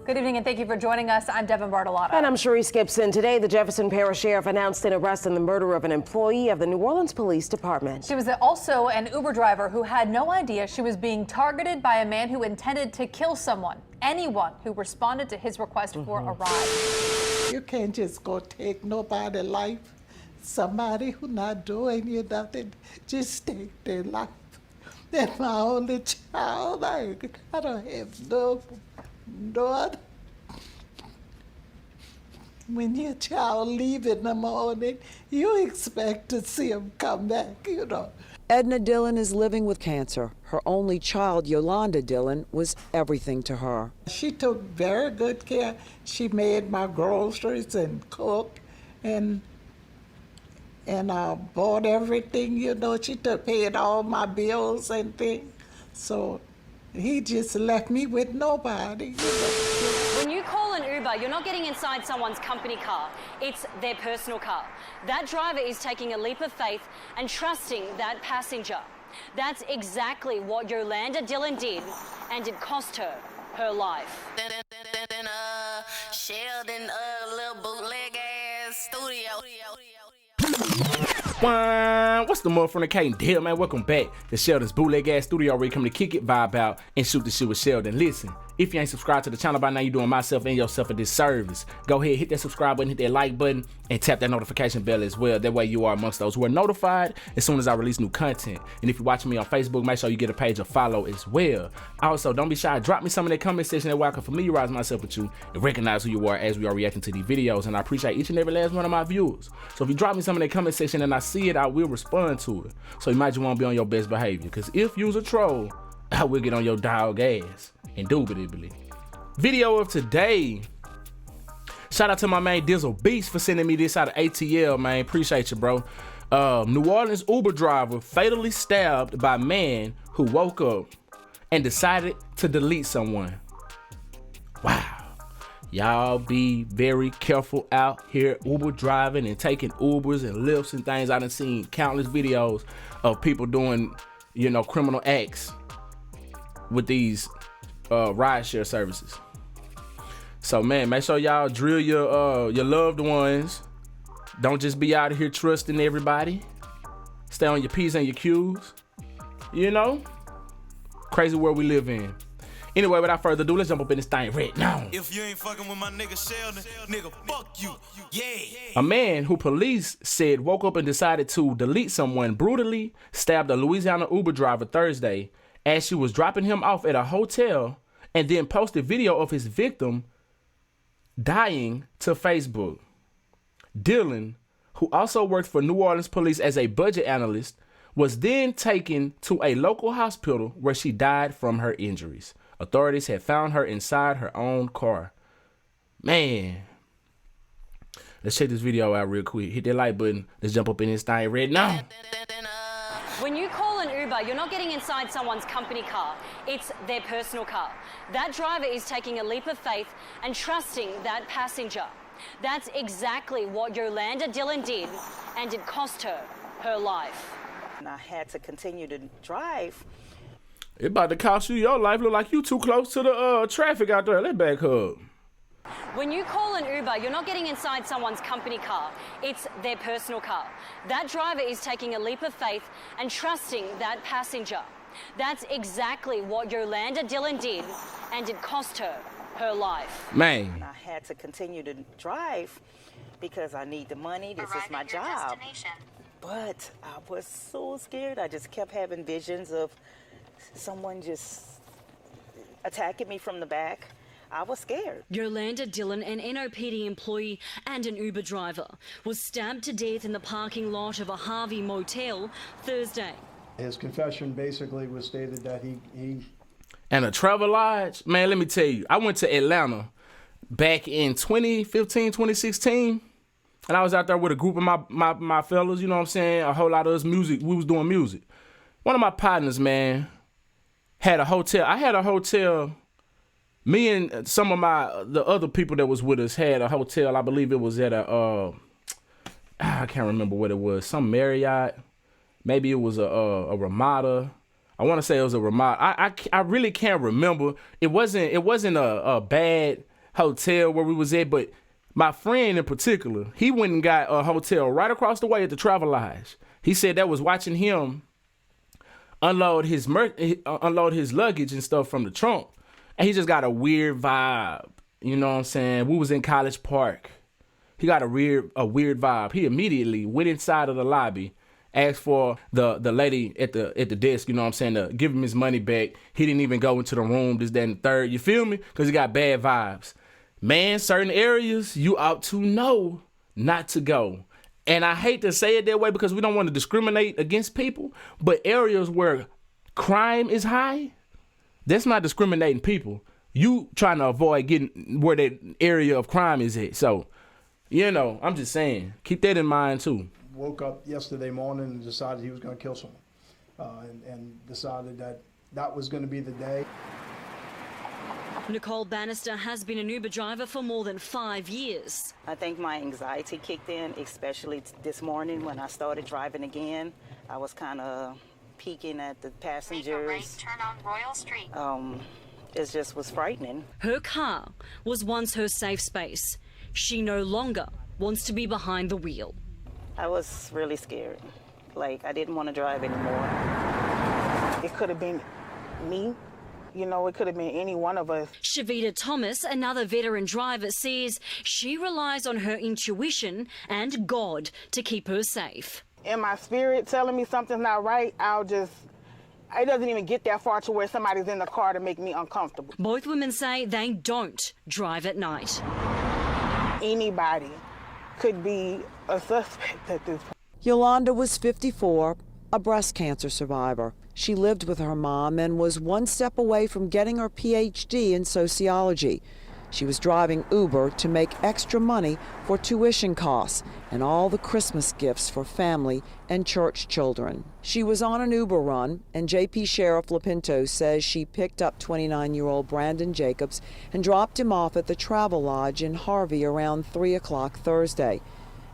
Good evening and thank you for joining us. I'm Devin Bartolotta. And I'm Sharice Gibson. Today, the Jefferson Parish Sheriff announced an arrest in the murder of an employee of the New Orleans Police Department. She was also an Uber driver who had no idea she was being targeted by a man who intended to kill someone, anyone who responded to his request for a ride. You can't just go take nobody's life. Somebody who not doing you nothing, just take their life. That's my only child. I don't have no other. When your child leave in the morning, you expect to see him come back, you know. Edna Dillon is living with cancer. Her only child, Yolanda Dillon, was everything to her. She took very good care. She made my groceries and cooked and bought everything, you know. She paid all my bills and things. So he just left me with nobody, you know. When you call an Uber, you're not getting inside someone's company car. It's their personal car. That driver is taking a leap of faith and trusting that passenger. That's exactly what Yolanda Dillon did, and it cost her her life. Sheldon, little bootleg ass studio. What's the motherfucking Kate deal, man? Welcome back to Sheldon's bootleg ass studio where you come to kick it, vibe out, and shoot the shit with Sheldon. Listen, if you ain't subscribed to the channel by now, you're doing myself and yourself a disservice. Go ahead, hit that subscribe button, hit that like button, and tap that notification bell as well. That way you are amongst those who are notified as soon as I release new content. And if you're watching me on Facebook, make sure you get a page of follow as well. Also, don't be shy. Drop me some in the comment section that way I can familiarize myself with you and recognize who you are as we are reacting to these videos. And I appreciate each and every last one of my viewers. So if you drop me some in the comment section and I see it, I will respond to it. So you might just want to be on your best behavior. Because if you's a troll, I will get on your dog ass. Indubitably. Video of today. Shout out to my man Dizzle Beast for sending me this out of ATL, man. Appreciate you, bro. New Orleans Uber driver fatally stabbed by man who woke up and decided to delete someone. Wow. Y'all be very careful out here Uber driving and taking Ubers and Lyfts and things. I done seen countless videos of people doing, you know, criminal acts with these rideshare services. So man, make sure y'all drill your loved ones. Don't just be out here trusting everybody. Stay on your P's and your Q's. You know, crazy world we live in. Anyway, without further ado, let's jump up in this thing right now. If you ain't fucking with my nigga Sheldon, nigga, fuck you. Yeah. A man who police said woke up and decided to delete someone brutally stabbed a Louisiana Uber driver Thursday as she was dropping him off at a hotel and then posted video of his victim dying to Facebook. Dillon, who also worked for New Orleans police as a budget analyst, was then taken to a local hospital where she died from her injuries. Authorities had found her inside her own car. Man. Let's check this video out real quick. Hit that like button. Let's jump up in this thing right now. When you call an Uber, you're not getting inside someone's company car. It's their personal car. That driver is taking a leap of faith and trusting that passenger. That's exactly what Yolanda Dillon did, and it cost her her life. And I had to continue to drive. It about to cost you your life. Look like you too close to the traffic out there. Let's back up. When you call an Uber, you're not getting inside someone's company car. It's their personal car. That driver is taking a leap of faith and trusting that passenger. That's exactly what Yolanda Dillon did, and it cost her her life. Man. I had to continue to drive because I need the money. This is my job. But I was so scared. I just kept having visions of someone just attacking me from the back. I was scared. Yolanda Dillon, an NOPD employee and an Uber driver, was stabbed to death in the parking lot of a Harvey motel Thursday. His confession basically was stated that he And a travel lodge, man, let me tell you, I went to Atlanta back in 2015, 2016, and I was out there with a group of my fellas, you know what I'm saying? A whole lot of us music, we was doing music. One of my partners, man, had a hotel. I had a hotel. Me and some of the other people that was with us had a hotel. I believe it was at I can't remember what it was. Some Marriott. Maybe it was a Ramada. I want to say it was a Ramada. I really can't remember. It wasn't a bad hotel where we was at, but my friend in particular, he went and got a hotel right across the way at the Travelodge. He said that was watching him unload his luggage and stuff from the trunk. And he just got a weird vibe. You know what I'm saying? We was in College Park. He got a weird vibe. He immediately went inside of the lobby, asked for the lady at the desk, you know what I'm saying, to give him his money back. He didn't even go into the room, this, that, and the third. You feel me? Because he got bad vibes. Man, certain areas you ought to know not to go. And I hate to say it that way because we don't want to discriminate against people, but areas where crime is high, that's not discriminating people. You trying to avoid getting where that area of crime is at. So, you know, I'm just saying, keep that in mind too. Woke up yesterday morning and decided he was going to kill someone, and decided that was going to be the day. Nicole Bannister has been an Uber driver for more than 5 years. I think my anxiety kicked in, especially this morning when I started driving again. I was kind of peeking at the passengers. Right, turn on Royal Street. It just was frightening. Her car was once her safe space. She no longer wants to be behind the wheel. I was really scared. Like, I didn't want to drive anymore. It could have been me. You know, it could have been any one of us. Shavita Thomas, another veteran driver, says she relies on her intuition and God to keep her safe. In my spirit telling me something's not right, it doesn't even get that far to where somebody's in the car to make me uncomfortable. Both women say they don't drive at night. Anybody could be a suspect at this point. Yolanda was 54, a breast cancer survivor. She lived with her mom and was one step away from getting her PhD in sociology. She was driving Uber to make extra money for tuition costs and all the Christmas gifts for family and church children. She was on an Uber run, and JP Sheriff Lapinto says she picked up 29-year-old Brandon Jacobs and dropped him off at the Travelodge in Harvey around 3 o'clock Thursday.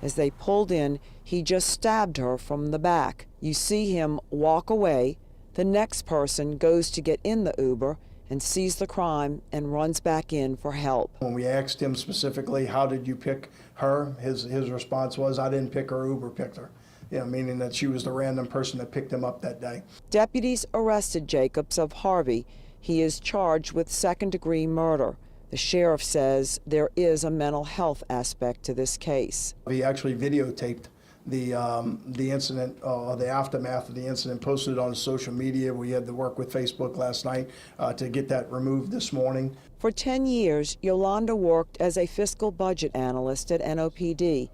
As they pulled in, he just stabbed her from the back. You see him walk away. The next person goes to get in the Uber and sees the crime and runs back in for help. When we asked him specifically, how did you pick her, his response was, I didn't pick her, Uber picked her. You know, meaning that she was the random person that picked him up that day. Deputies Arrested Jacobs of Harvey. He is charged with second-degree murder. The sheriff says there is a mental health aspect to this case. He actually videotaped the incident, the aftermath of the incident, posted it on social media. We had to work with Facebook last night to get that removed this morning. For 10 years, Yolanda worked as a fiscal budget analyst at NOPD.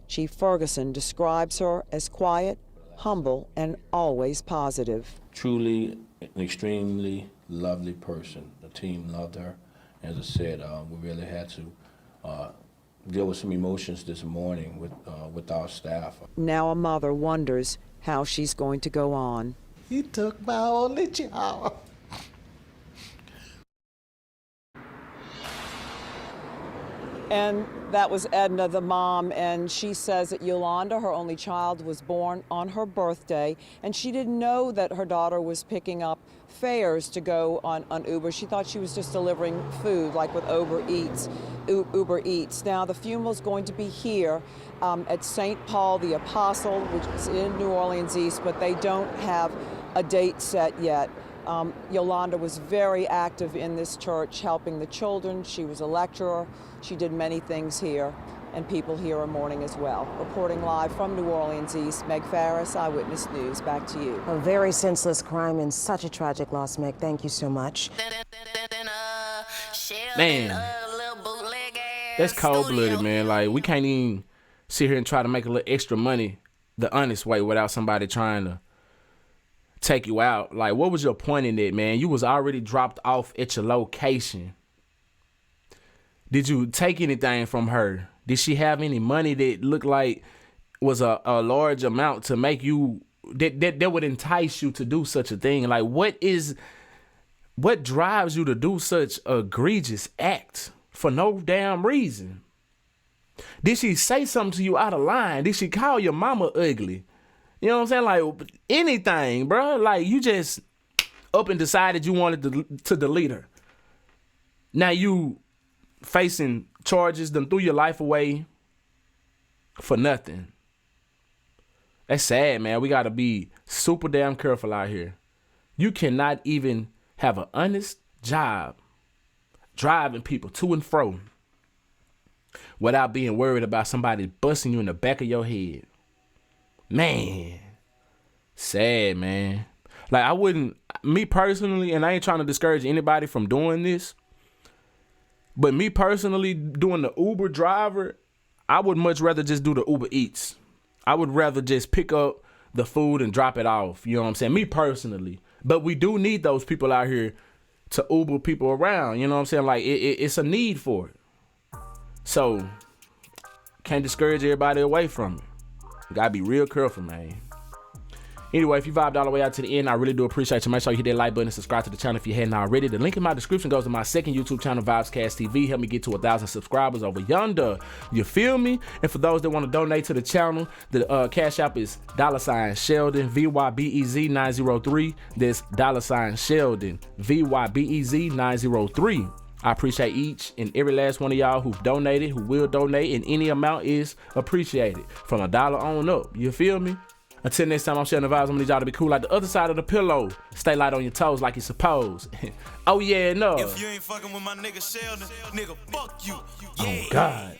Chief Ferguson describes her as quiet, humble, and always positive. Truly an extremely lovely person. The team loved her. As I said, we really had to deal with some emotions this morning with our staff. Now a mother wonders how she's going to go on. He took my only child. And that was Edna, the mom, and she says that Yolanda, her only child, was born on her birthday, and she didn't know that her daughter was picking up fares to go on Uber. She thought she was just delivering food, like with Uber Eats. Now, the funeral's going to be here at St. Paul the Apostle, which is in New Orleans East, but they don't have a date set yet. Yolanda was very active in this church, helping the children. She was a lecturer. She did many things here, and people here are mourning as well. Reporting live from New Orleans East, Meg Farris, Eyewitness News. Back to you. A very senseless crime and such a tragic loss, Meg. Thank you so much. Man, that's cold-blooded, man. Like, we can't even sit here and try to make a little extra money the honest way without somebody trying to take you out. Like, what was your point in it, man? You was already dropped off at your location. Did you take anything from her? Did she have any money that looked like was a large amount to make you, that would entice you to do such a thing? Like, what drives you to do such egregious act for no damn reason? Did she say something to you out of line? Did she call your mama ugly? You know what I'm saying? Like, anything, bro. Like, you just up and decided you wanted to delete her. Now you facing charges, done threw your life away for nothing. That's sad, man. We got to be super damn careful out here. You cannot even have an honest job driving people to and fro without being worried about somebody busting you in the back of your head. Man, sad, man. Like, I wouldn't, me personally, and I ain't trying to discourage anybody from doing this, but me personally, doing the Uber driver, I would much rather just do the Uber Eats. I would rather just pick up the food and drop it off. You know what I'm saying? Me personally. But we do need those people out here to Uber people around. You know what I'm saying? Like, it's a need for it. So, can't discourage everybody away from it. You gotta be real careful, man. Anyway, if you vibed all the way out to the end, I really do appreciate you. Make sure you hit that like button and subscribe to the channel if you hadn't already. The link in my description goes to my second YouTube channel, VybezCast TV. Help me get to 1,000 subscribers over yonder. You feel me? And for those that want to donate to the channel, the Cash App is $Sheldon, VYBEZ 903. That's $Sheldon, VYBEZ 903. I appreciate each and every last one of y'all who've donated, who will donate, and any amount is appreciated. From $1 on up. You feel me? Until next time, I'm SheldonVybez. I'm gonna need y'all to be cool like the other side of the pillow. Stay light on your toes like you're supposed. Oh yeah, no. If you ain't fucking with my nigga Sheldon, nigga, fuck you. Yeah. Oh God.